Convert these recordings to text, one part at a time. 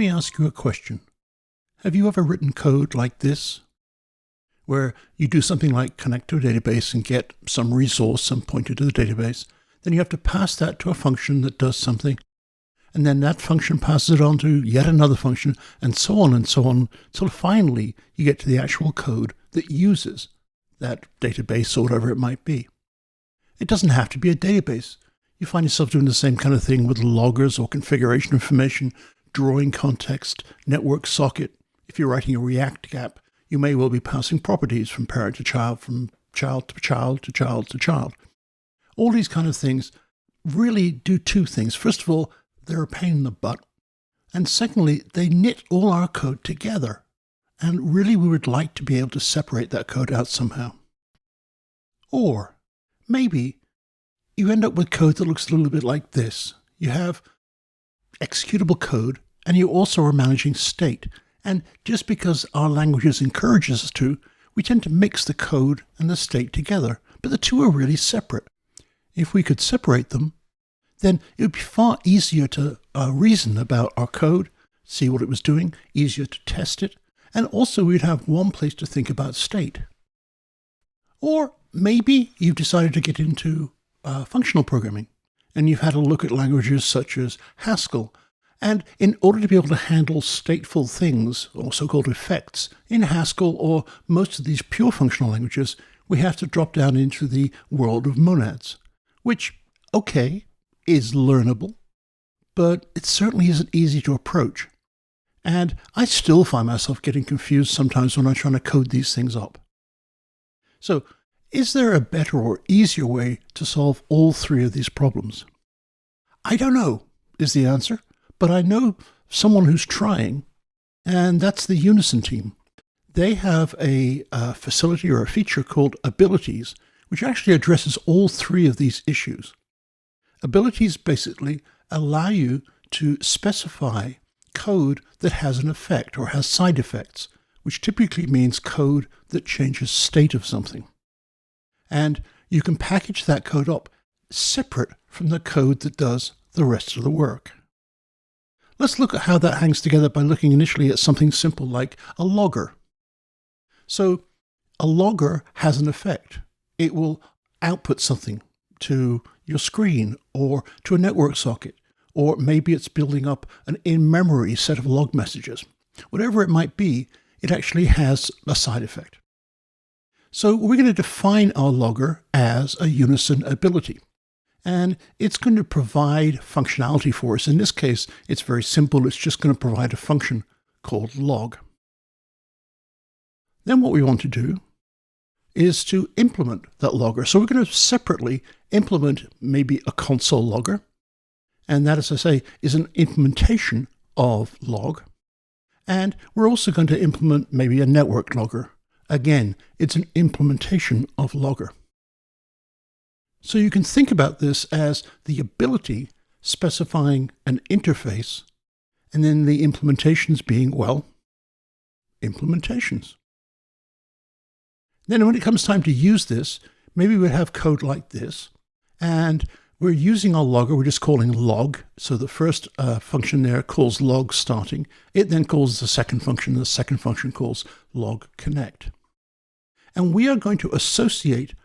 me ask you a question. Have you ever written code like this, where you do something like connect to a database and get some resource, some pointer to the database, then you have to pass that to a function that does something, and then that function passes it on to yet another function, and so on, until finally you get to the actual code that uses that database or whatever it might be. It doesn't have to be a database. You find yourself doing the same kind of thing with loggers or configuration information, drawing context, network socket. If you're writing a React app, you may well be passing properties from parent to child, from child to child to child to child. All these kind of things really do two things. First of all, they're a pain in the butt. And secondly, they knit all our code together. And really, we would like to be able to separate that code out somehow. Or maybe you end up with code that looks a little bit like this. You have executable code, and you also are managing state. And just because our languages encourage us to, we tend to mix the code and the state together. But the two are really separate. If we could separate them, then it would be far easier to reason about our code, see what it was doing, easier to test it, and also we'd have one place to think about state. Or maybe you've decided to get into functional programming, and you've had a look at languages such as Haskell. And in order to be able to handle stateful things, or so-called effects, in Haskell or most of these pure functional languages, we have to drop down into the world of monads, which, okay, is learnable, but it certainly isn't easy to approach. And I still find myself getting confused sometimes when I'm trying to code these things up. So, is there a better or easier way to solve all three of these problems? I don't know, is the answer, but I know someone who's trying, and that's the Unison team. They have a facility or a feature called Abilities, which actually addresses all three of these issues. Abilities basically allow you to specify code that has an effect or has side effects, which typically means code that changes state of something. And you can package that code up separate from the code that does the rest of the work. Let's look at how that hangs together by looking initially at something simple like a logger. So a logger has an effect. It will output something to your screen or to a network socket, or maybe it's building up an in-memory set of log messages. Whatever it might be, it actually has a side effect. So we're going to define our logger as a Unison ability, and it's going to provide functionality for us. In this case, it's very simple. It's just going to provide a function called log. Then what we want to do is to implement that logger. So we're going to separately implement maybe a console logger. And that, as I say, is an implementation of log. And we're also going to implement maybe a network logger. Again, it's an implementation of logger. So you can think about this as the ability specifying an interface, and then the implementations being, well, implementations. Then when it comes time to use this, maybe we'd have code like this, and we're using our logger, we're just calling log. So the first function there calls log starting. It then calls the second function, and the second function calls log connect. And we are going to associate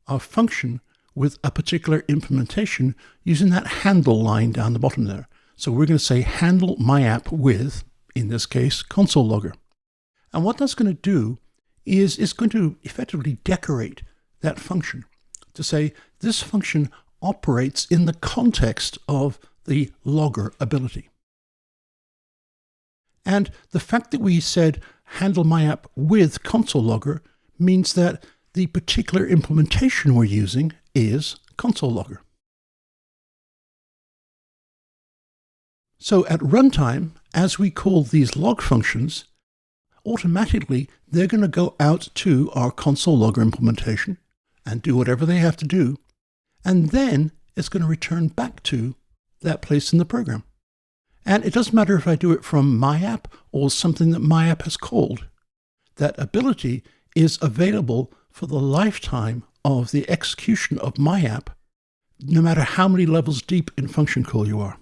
our function with a particular implementation using that handle line down the bottom there. So we're going to say handle my app with, in this case, console logger. And what that's going to do is it's going to effectively decorate that function to say this function operates in the context of the logger ability. And the fact that we said handle my app with console logger means that the particular implementation we're using is console logger. So at runtime, as we call these log functions, automatically they're going to go out to our console logger implementation and do whatever they have to do, and then it's going to return back to that place in the program. And it doesn't matter if I do it from my app or something that my app has called. That ability is available for the lifetime of the execution of my app, no matter how many levels deep in function call you are.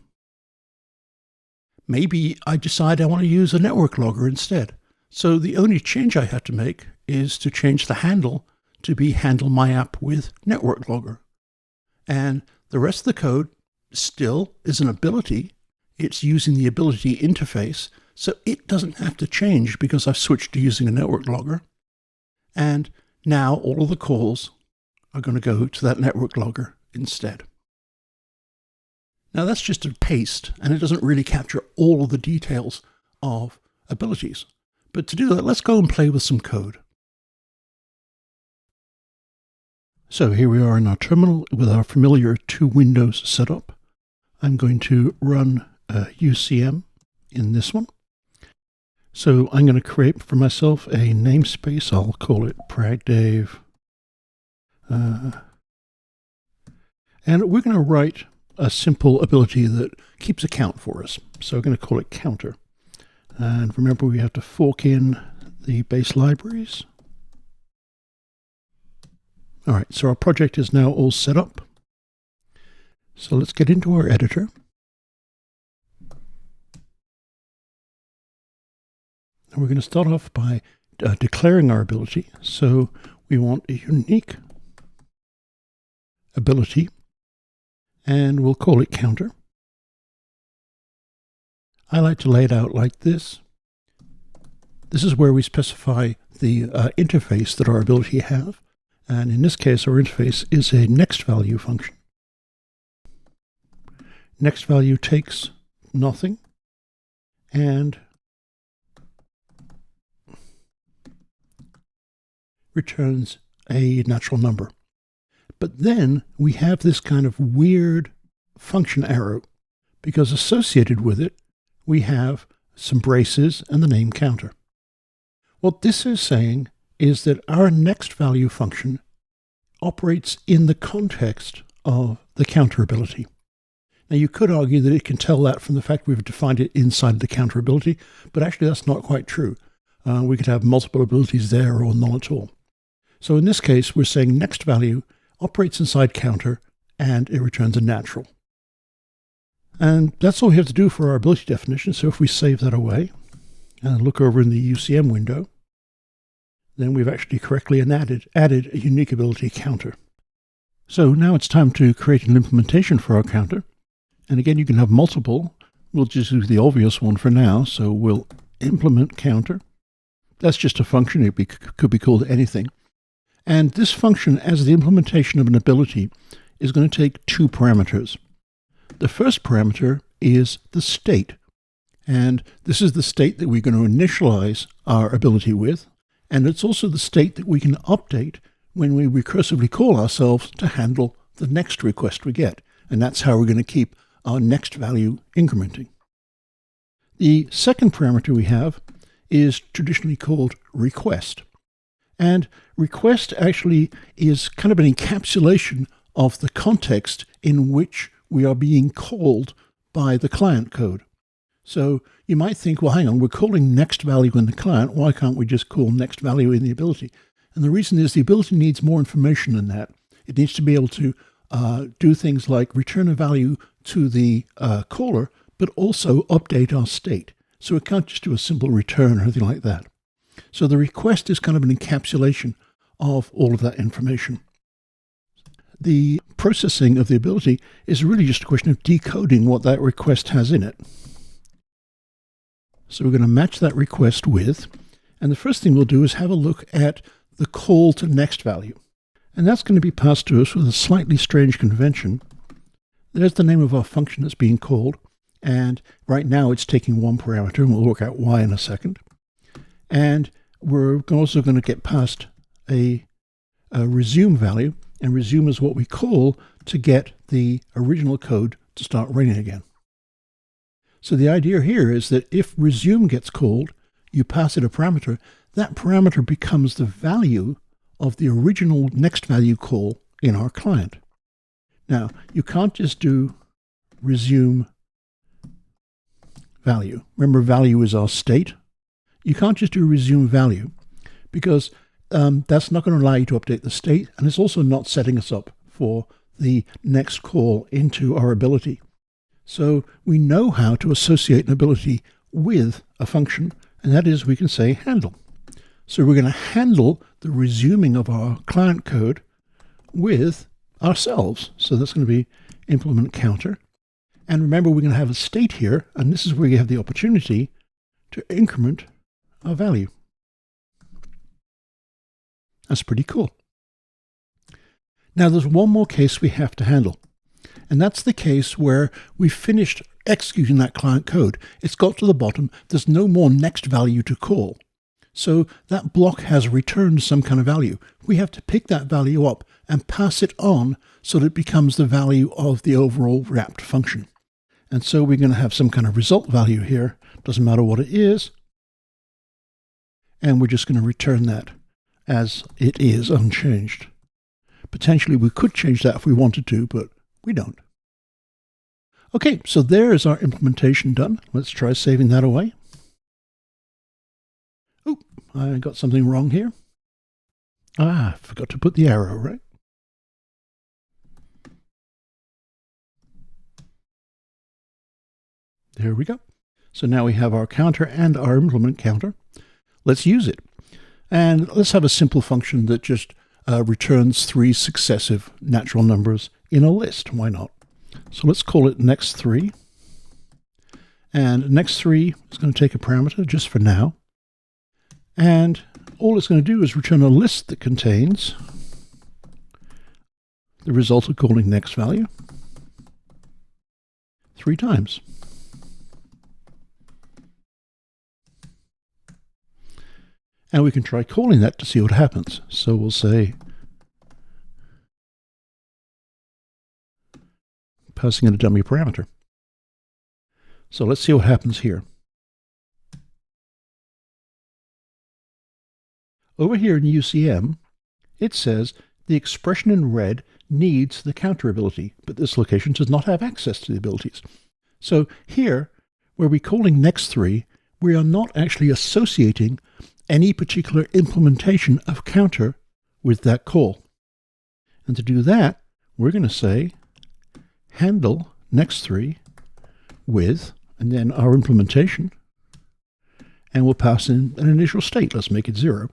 maybe I decide I want to use a network logger instead. So the only change I have to make is to change the handle to be handle my app with network logger. And the rest of the code still is an ability. It's using the ability interface, so it doesn't have to change because I've switched to using a network logger. And now all of the calls are going to go to that network logger instead. Now that's just a paste, and it doesn't really capture all of the details of abilities. But to do that, let's go and play with some code. So here we are in our terminal with our familiar two windows setup. I'm going to run UCM in this one. So I'm going to create for myself a namespace. I'll call it pragdave. And we're going to write a simple ability that keeps a count for us. So we're going to call it counter. And remember, we have to fork in the base libraries. All right, so our project is now all set up. So let's get into our editor. And we're going to start off by declaring our ability. So we want a unique ability, and we'll call it counter. I like to lay it out like this. This is where we specify the interface that our ability have. And in this case, our interface is a next value function. Next value takes nothing and returns a natural number. But then we have this kind of weird function arrow, because associated with it, we have some braces and the name counter. What this is saying is that our next value function operates in the context of the counter ability. Now you could argue that it can tell that from the fact we've defined it inside the counter ability, but actually that's not quite true. We could have multiple abilities there or none at all. So in this case, we're saying next value operates inside counter and it returns a natural. And that's all we have to do for our ability definition. So if we save that away and look over in the UCM window, then we've actually correctly added a unique ability counter. So now it's time to create an implementation for our counter. And again, you can have multiple. We'll just use the obvious one for now. So we'll implement counter. That's just a function. It could be called anything. And this function, as the implementation of an ability, is going to take two parameters. The first parameter is the state. And this is the state that we're going to initialize our ability with. And it's also the state that we can update when we recursively call ourselves to handle the next request we get. And that's how we're going to keep our next value incrementing. The second parameter we have is traditionally called request. And request actually is kind of an encapsulation of the context in which we are being called by the client code. So you might think, well, hang on, we're calling next value in the client. Why can't we just call next value in the ability? And the reason is the ability needs more information than that. It needs to be able to do things like return a value to the caller, but also update our state. So it can't just do a simple return or anything like that. So the request is kind of an encapsulation of all of that information. The processing of the ability is really just a question of decoding what that request has in it. So we're going to match that request with, and the first thing we'll do is have a look at the call to next value. And that's going to be passed to us with a slightly strange convention. There's the name of our function that's being called, and right now it's taking one parameter, and we'll work out why in a second. And we're also going to get past a resume value, and resume is what we call to get the original code to start running again. So the idea here is that if resume gets called, you pass it a parameter, that parameter becomes the value of the original next value call in our client. Now, you can't just do resume value. Remember, value is our state. You can't just do resume value because that's not going to allow you to update the state, and it's also not setting us up for the next call into our ability. So we know how to associate an ability with a function, and that is we can say handle. So we're going to handle the resuming of our client code with ourselves. So that's going to be implement counter. And remember, we're going to have a state here, and this is where you have the opportunity to increment our value. That's pretty cool. Now there's one more case we have to handle, and that's the case where we've finished executing that client code. It's got to the bottom. There's no more next value to call. So that block has returned some kind of value. We have to pick that value up and pass it on so that it becomes the value of the overall wrapped function. And so we're going to have some kind of result value here. Doesn't matter what it is. And we're just going to return that as it is unchanged. Potentially we could change that if we wanted to, but we don't. Okay, so there's our implementation done. Let's try saving that away. Oh, I got something wrong here. I forgot to put the arrow, right? There we go. So now we have our counter and our implement counter. Let's use it. And let's have a simple function that just returns 3 successive natural numbers in a list. Why not? So let's call it next3. And next3 is going to take a parameter just for now. And all it's going to do is return a list that contains the result of calling next value 3 times. And we can try calling that to see what happens. So we'll say, passing in a dummy parameter. So let's see what happens here. Over here in UCM, it says the expression in red needs the counter ability, but this location does not have access to the abilities. So here, where we're calling next3, we are not actually associating any particular implementation of counter with that call. And to do that, we're going to say handle next3 with, and then our implementation, and we'll pass in an initial state. Let's make it 0.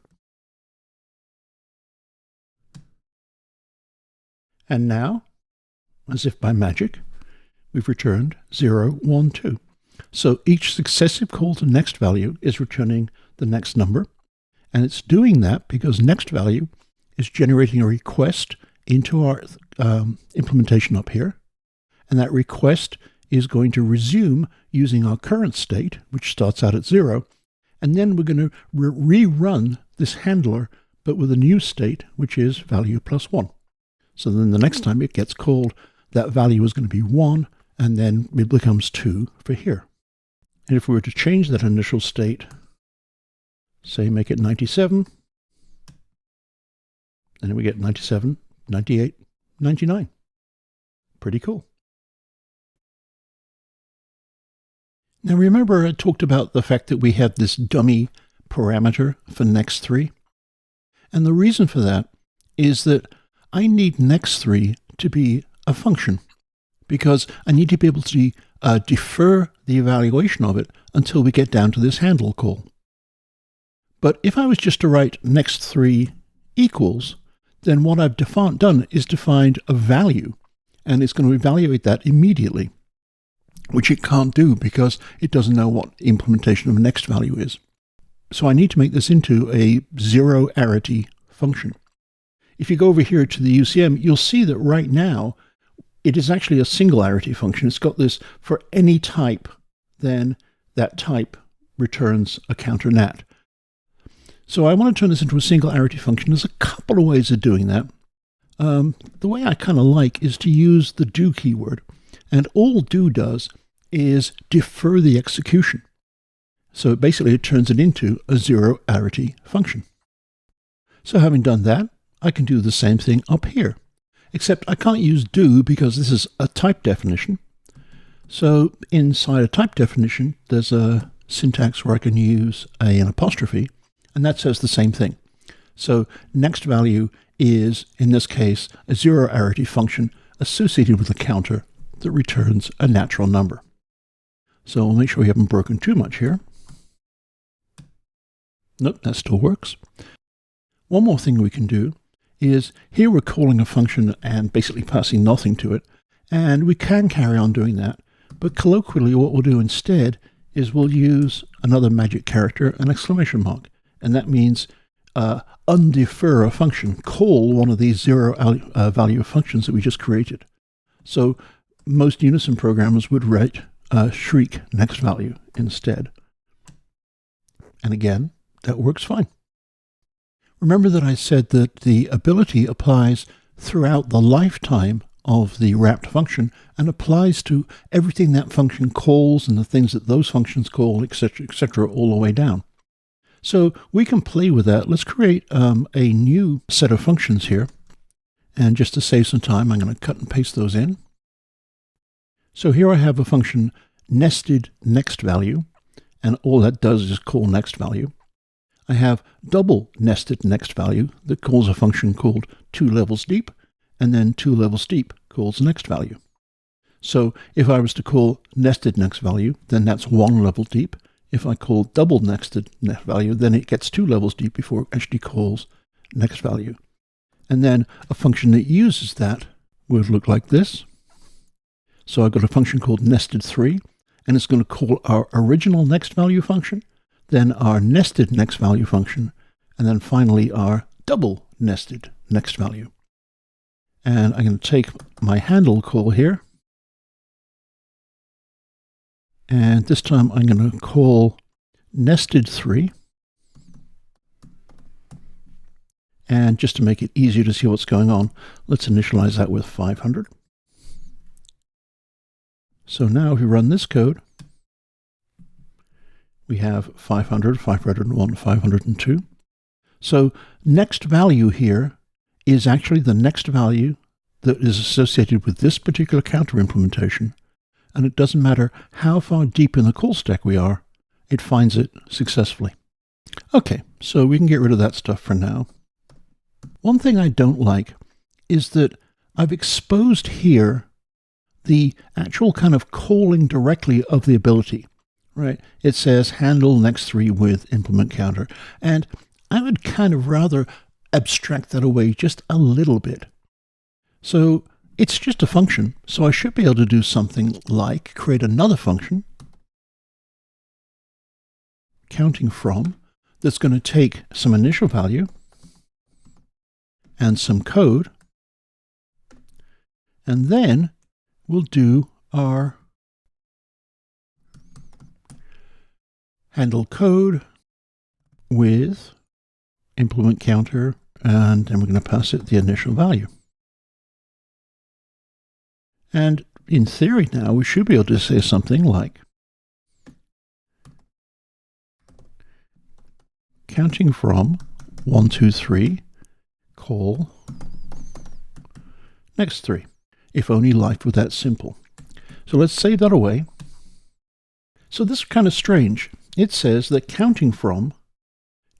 And now, as if by magic, we've returned 0, 1, 2. So each successive call to next value is returning the next number, and it's doing that because next value is generating a request into our implementation up here, and that request is going to resume using our current state, which starts out at 0, and then we're going to rerun this handler, but with a new state, which is value plus 1. So then the next time it gets called, that value is going to be 1, and then it becomes 2 for here. And if we were to change that initial state, say make it 97, and then we get 97, 98, 99. Pretty cool. Now remember I talked about the fact that we have this dummy parameter for next3. And the reason for that is that I need next3 to be a function, because I need to be able to defer the evaluation of it until we get down to this handle call. But if I was just to write next3 equals, then what I've done is defined a value, and it's going to evaluate that immediately, which it can't do because it doesn't know what implementation of next value is. So I need to make this into a zero-arity function. If you go over here to the UCM, you'll see that right now it is actually a singularity function. It's got this for any type, then that type returns a counter nat. So I want to turn this into a singularity function. There's a couple of ways of doing that. The way I kind of like is to use the do keyword. And all do does is defer the execution. So basically it turns it into a zero-arity function. So having done that, I can do the same thing up here. Except I can't use do because this is a type definition. So inside a type definition, there's a syntax where I can use an apostrophe, and that says the same thing. So next value is, in this case, a zero-arity function associated with a counter that returns a natural number. So we'll make sure we haven't broken too much here. Nope, that still works. One more thing we can do is, here we're calling a function and basically passing nothing to it, and we can carry on doing that, but colloquially what we'll do instead is we'll use another magic character, an exclamation mark, and that means undefer a function, call one of these zero value functions that we just created. So most Unison programmers would write shriek next value instead. And again, that works fine. Remember that I said that the ability applies throughout the lifetime of the wrapped function and applies to everything that function calls and the things that those functions call, etc., all the way down. So we can play with that. Let's create a new set of functions here. And just to save some time, I'm going to cut and paste those in. So here I have a function nested next value, and all that does is call next value. I have double nested next value that calls a function called 2 levels deep, and then 2 levels deep calls next value. So if I was to call nested next value, then that's 1 level deep. If I call double nested next value, then it gets 2 levels deep before it actually calls next value. And then a function that uses that would look like this. So I've got a function called nested3, and it's going to call our original next value function, then our nested next value function, and then finally our double nested next value. And I'm going to take my handle call here, and this time I'm going to call nested3, and just to make it easier to see what's going on, let's initialize that with 500. So now if we run this code, we have 500, 501, 502. So next value here is actually the next value that is associated with this particular counter implementation. And it doesn't matter how far deep in the call stack we are, it finds it successfully. Okay, so we can get rid of that stuff for now. One thing I don't like is that I've exposed here the actual kind of calling directly of the ability, right? It says handle next3 with implement counter. And I would kind of rather abstract that away just a little bit. So it's just a function, so I should be able to do something like create another function, counting from, that's going to take some initial value and some code, and then we'll do our handle code with implement counter, and then we're going to pass it the initial value. And in theory now, we should be able to say something like counting from 1, 2, 3, call next 3. If only life were that simple. So let's save that away. So this is kind of strange. It says that counting from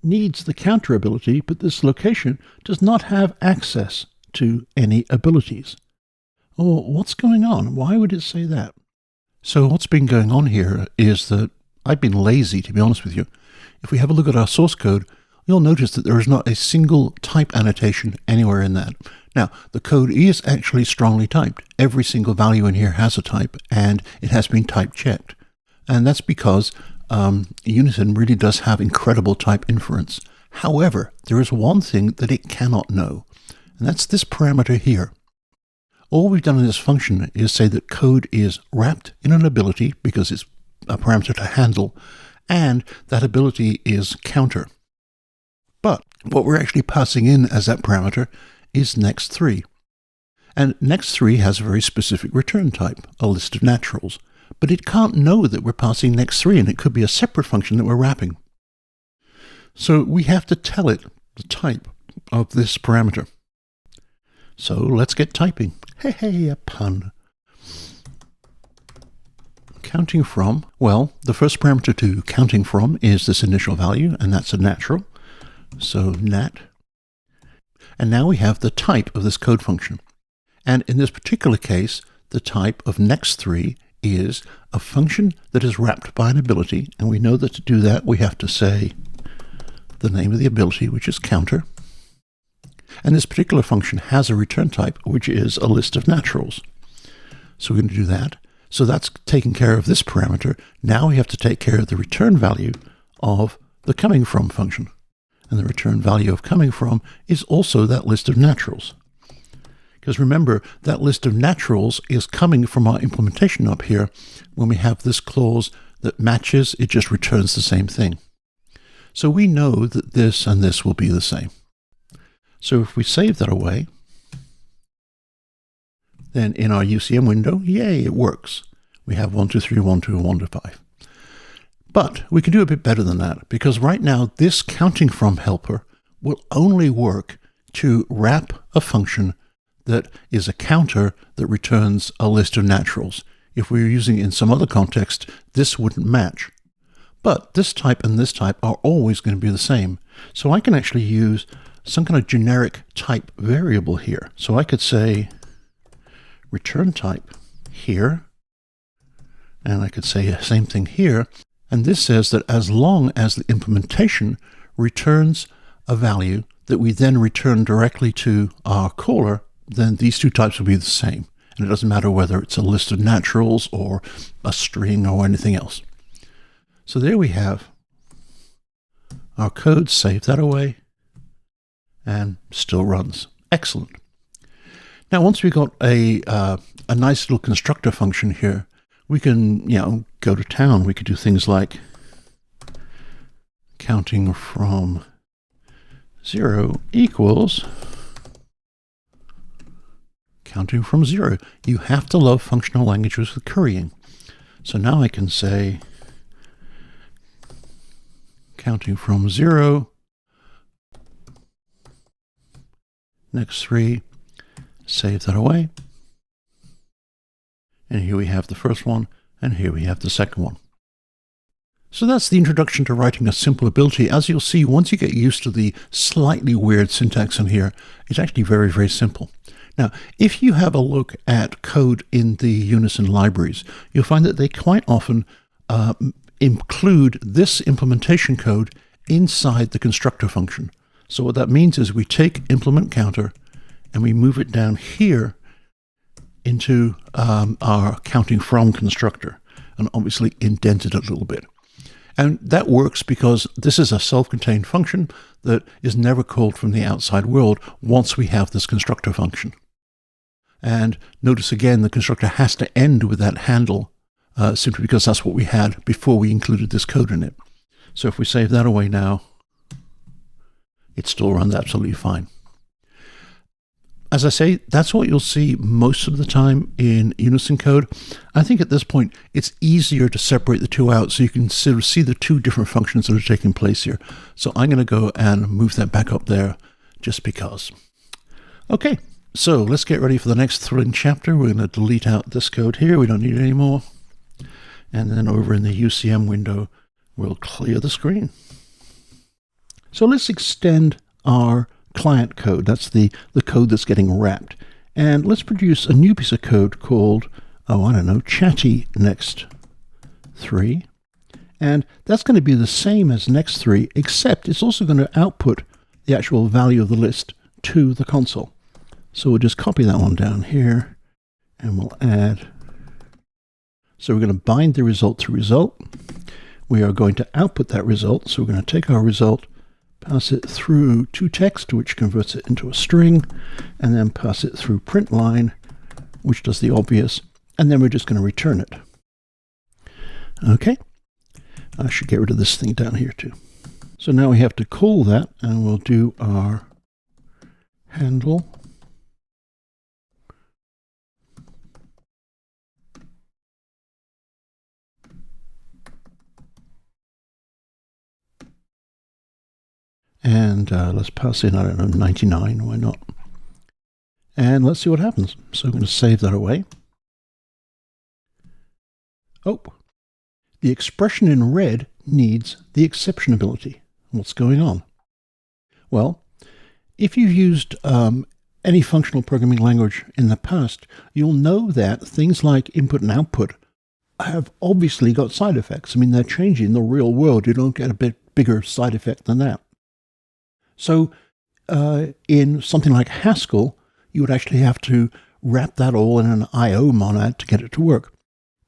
needs the counter ability, but this location does not have access to any abilities. Oh, what's going on? Why would it say that? So what's been going on here is that I've been lazy, to be honest with you. If we have a look at our source code, you'll notice that there is not a single type annotation anywhere in that. Now, the code is actually strongly typed. Every single value in here has a type, and it has been type checked. And that's because Unison really does have incredible type inference. However, there is one thing that it cannot know, and that's this parameter here. All we've done in this function is say that code is wrapped in an ability, because it's a parameter to handle, and that ability is counter. But what we're actually passing in as that parameter is next3. And next3 has a very specific return type, a list of naturals. But it can't know that we're passing next3, and it could be a separate function that we're wrapping. So we have to tell it the type of this parameter. So let's get typing. Hey, a pun. Counting from, well, the first parameter to counting from is this initial value, and that's a natural. So nat. And now we have the type of this code function. And in this particular case, the type of next3 is a function that is wrapped by an ability, and we know that to do that we have to say the name of the ability, which is counter. And this particular function has a return type, which is a list of naturals. So we're going to do that. So that's taking care of this parameter. Now we have to take care of the return value of the coming from function. And the return value of coming from is also that list of naturals. Because remember, that list of naturals is coming from our implementation up here. When we have this clause that matches, it just returns the same thing. So we know that this and this will be the same. So if we save that away, then in our UCM window, yay, it works. We have 1, 2, 3, 1, 2, and 1 to 5. But we can do a bit better than that, because right now this counting from helper will only work to wrap a function that is a counter that returns a list of naturals. If we were using it in some other context, this wouldn't match. But this type and this type are always going to be the same. So I can actually use some kind of generic type variable here. So I could say return type here, and I could say the same thing here. And this says that as long as the implementation returns a value that we then return directly to our caller, then these two types will be the same. And it doesn't matter whether it's a list of naturals or a string or anything else. So there we have our code. Save that away, and still runs. Excellent. Now, once we've got a nice little constructor function here, we can, go to town. We could do things like counting from 0 equals counting from 0. You have to love functional languages with currying. So now I can say counting from 0, next3, save that away. And here we have the first one, and here we have the second one. So that's the introduction to writing a simple ability. As you'll see, once you get used to the slightly weird syntax in here, it's actually very, very simple. Now, if you have a look at code in the Unison libraries, you'll find that they quite often include this implementation code inside the constructor function. So what that means is we take implement counter and we move it down here into our counting from constructor, and obviously indent it a little bit. And that works because this is a self-contained function that is never called from the outside world once we have this constructor function. And notice again, the constructor has to end with that handle simply because that's what we had before we included this code in it. So if we save that away now, it still runs absolutely fine. As I say, that's what you'll see most of the time in Unison code. I think at this point, it's easier to separate the two out so you can sort of see the two different functions that are taking place here. So I'm going to go and move that back up there just because. Okay, so let's get ready for the next thrilling chapter. We're going to delete out this code here. We don't need it anymore. And then over in the UCM window, we'll clear the screen. So let's extend our client code. That's the code that's getting wrapped. And let's produce a new piece of code called, chatty next3. And that's going to be the same as next3, except it's also going to output the actual value of the list to the console. So we'll just copy that one down here, and we'll add. So we're going to bind the result to result. We are going to output that result. So we're going to take our result, pass it through to text, which converts it into a string, and then pass it through print line, which does the obvious, and then we're just going to return it. Okay, I should get rid of this thing down here too. So now we have to call that, and we'll do our handle. And let's pass in, 99, why not? And let's see what happens. So I'm going to save that away. Oh, the expression in red needs the exception ability. What's going on? Well, if you've used any functional programming language in the past, you'll know that things like input and output have obviously got side effects. I mean, they're changing in the real world. You don't get a bit bigger side effect than that. So in something like Haskell, you would actually have to wrap that all in an I/O monad to get it to work.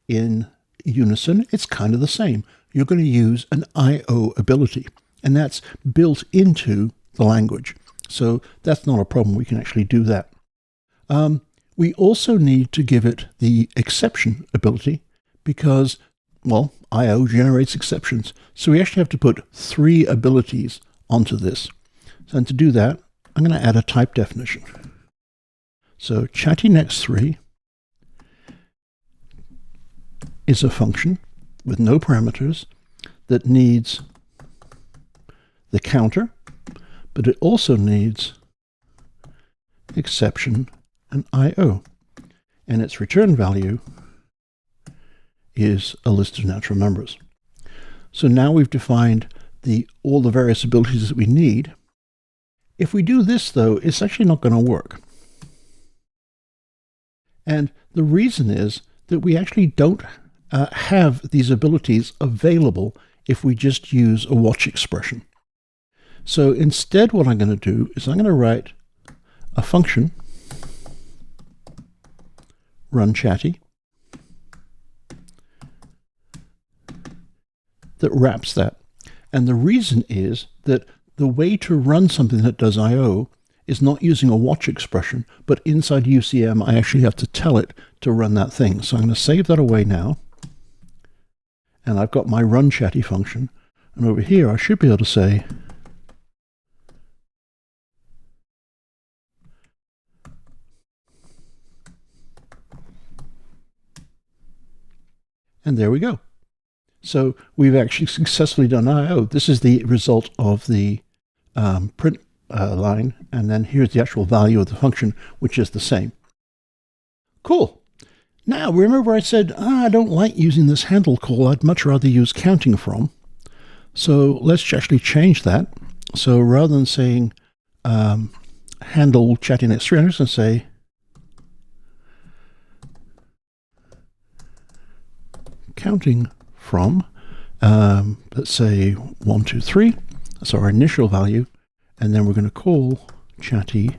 In Unison, it's kind of the same. You're going to use an I/O ability, and that's built into the language. So that's not a problem. We can actually do that. We also need to give it the exception ability because, well, I/O generates exceptions. So we actually have to put 3 abilities onto this. And to do that, I'm going to add a type definition. So chattynext3 is a function with no parameters that needs the counter, but it also needs exception and I/O. And its return value is a list of natural numbers. So now we've defined all the various abilities that we need. If we do this, though, it's actually not going to work. And the reason is that we actually don't have these abilities available if we just use a watch expression. So instead, what I'm going to do is I'm going to write a function, run chatty, that wraps that. And the reason is that the way to run something that does I/O is not using a watch expression, but inside UCM, I actually have to tell it to run that thing. So I'm going to save that away now. And I've got my run chatty function. And over here, I should be able to say, and there we go. So we've actually successfully done I/O. This is the result of the print line, and then here's the actual value of the function, which is the same. Cool. Now, remember I said, I don't like using this handle call. I'd much rather use counting from. So let's actually change that. So rather than saying handle chattynext3, I'm just going to say counting from, let's say 1, 2, 3. That's our initial value. And then we're going to call chatty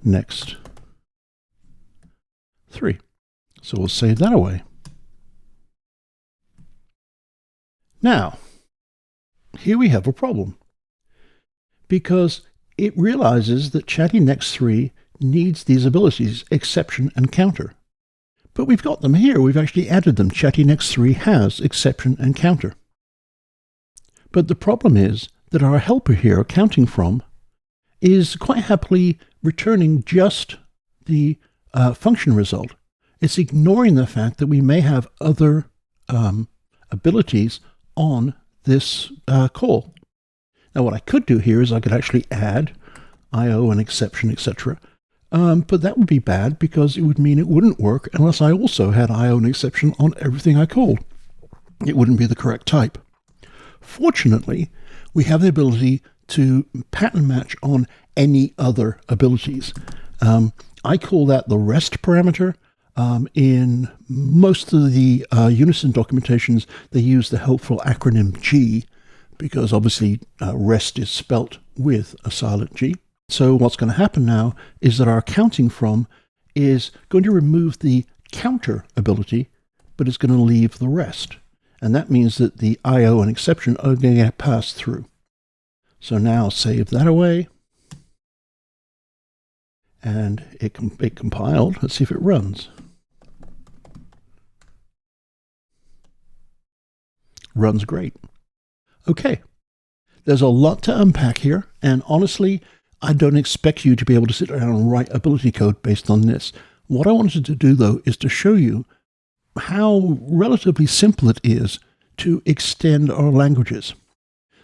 next 3. So we'll save that away. Now, here we have a problem because it realizes that chattynext3 needs these abilities, exception and counter. But we've got them here. We've actually added them. Chattynext3 has exception and counter. But the problem is that our helper here, counting from, is quite happily returning just the function result. It's ignoring the fact that we may have other abilities on this call. Now, what I could do here is I could actually add I/O and exception, etc. But that would be bad because it would mean it wouldn't work unless I also had I/O and exception on everything I called. It wouldn't be the correct type. Fortunately, we have the ability to pattern match on any other abilities. I call that the REST parameter. In most of the Unison documentations, they use the helpful acronym G because obviously REST is spelt with a silent G. So what's going to happen now is that our counting from is going to remove the counter ability, but it's going to leave the rest. And that means that the I/O and exception are going to get passed through. So now save that away. And it compiled. Let's see if it runs. Runs great. Okay. There's a lot to unpack here. And honestly, I don't expect you to be able to sit down and write ability code based on this. What I wanted to do, though, is to show you how relatively simple it is to extend our languages.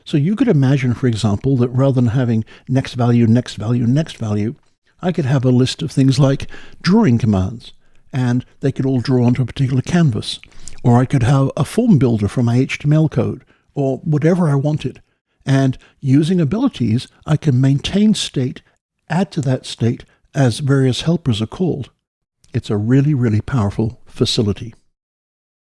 So you could imagine, for example, that rather than having next value, next value, next value, I could have a list of things like drawing commands, and they could all draw onto a particular canvas. Or I could have a form builder for my HTML code, or whatever I wanted. And using abilities, I can maintain state, add to that state, as various helpers are called. It's a really, really powerful facility.